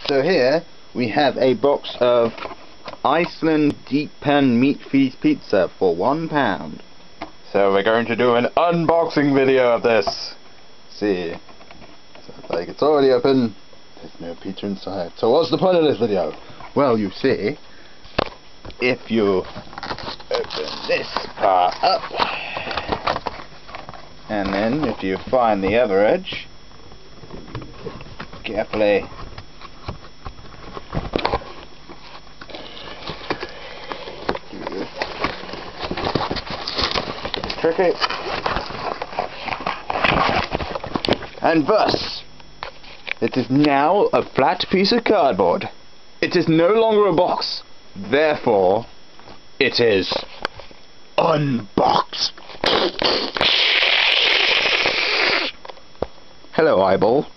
So here we have a box of Iceland deep pan meat feast pizza for £1. So we're going to do an unboxing video of this. See, so like it's already open. There's no pizza inside. So what's the point of this video? Well, you see, if you open this part up, and then if you find the other edge, carefully tricky, and thus it is now a flat piece of cardboard. It is no longer a box, therefore it is unboxed. Hello, eyeball.